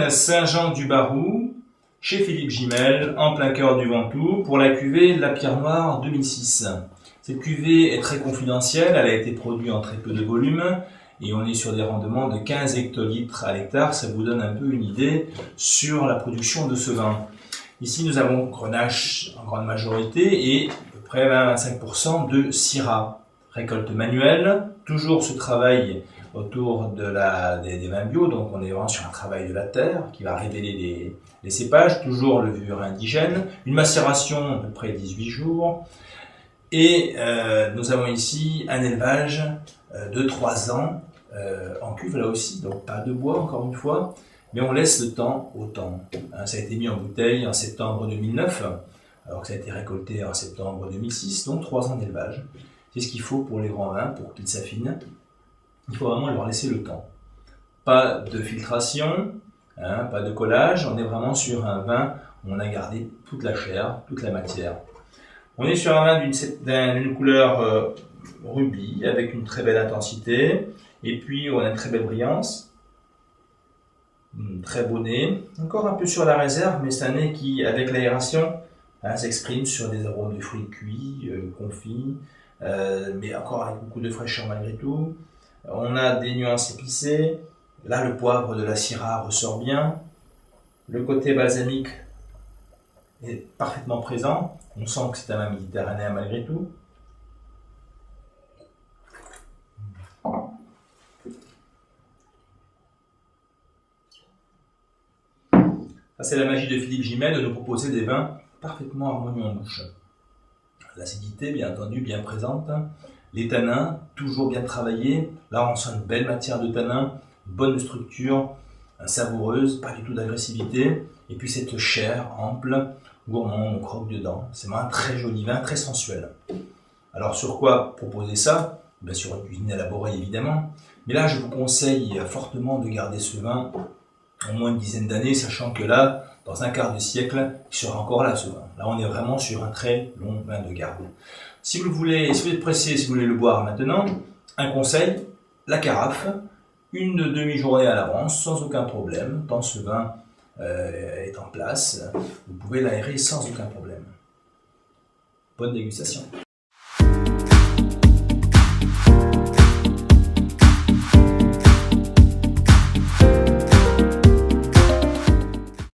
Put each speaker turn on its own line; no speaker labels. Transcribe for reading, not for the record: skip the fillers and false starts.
domaine Saint-Jean-du-Barou, chez Philippe Gimel, en plein cœur du Ventoux, pour la cuvée La Pierre Noire 2006. Cette cuvée est très confidentielle, elle a été produite en très peu de volume, et on est sur des rendements de 15 hectolitres à l'hectare. Ça vous donne un peu une idée sur la production de ce vin. Ici, nous avons Grenache en grande majorité et à peu près 25% de Syrah. Récolte manuelle, toujours ce travail autour des vins bio, donc on est vraiment sur un travail de la terre qui va révéler les cépages, toujours levure indigène, une macération à peu près 18 jours, et nous avons ici un élevage de 3 ans en cuve là aussi, donc pas de bois encore une fois, mais on laisse le temps au temps. Ça a été mis en bouteille en septembre 2009, alors que ça a été récolté en septembre 2006, donc 3 ans d'élevage. C'est ce qu'il faut pour les grands vins, pour qu'ils s'affinent. Il faut vraiment leur laisser le temps. Pas de filtration, pas de collage, on est vraiment sur un vin où on a gardé toute la chair, toute la matière. On est sur un vin d'une couleur rubis, avec une très belle intensité, et puis on a une très belle brillance, très beau nez, encore un peu sur la réserve, mais c'est un nez qui, avec l'aération, s'exprime sur des arômes de fruits cuits, confits, mais encore avec beaucoup de fraîcheur malgré tout. On a des nuances épicées, là le poivre de la Syrah ressort bien, le côté balsamique est parfaitement présent, on sent que c'est un vin méditerranéen malgré tout. Ça, c'est la magie de Philippe Gimel de nous proposer des vins parfaitement harmonieux en bouche. L'acidité, bien entendu, bien présente. Les tanins, toujours bien travaillés. Là, on sent une belle matière de tanin, une bonne structure, savoureuse, pas du tout d'agressivité. Et puis cette chair ample, gourmand, on croque dedans. C'est vraiment un très joli vin, très sensuel. Alors, sur quoi proposer ça? Bien sûr, une cuisine élaborée, évidemment. Mais là, je vous conseille fortement de garder ce vin au moins une dizaine d'années, sachant que là, dans un quart de siècle, il sera encore là ce vin. Là, on est vraiment sur un très long vin de garde. Si vous vous êtes pressé, si vous voulez le boire maintenant, un conseil, la carafe, une demi-journée à l'avance, sans aucun problème. Tant ce vin est en place, vous pouvez l'aérer sans aucun problème. Bonne dégustation.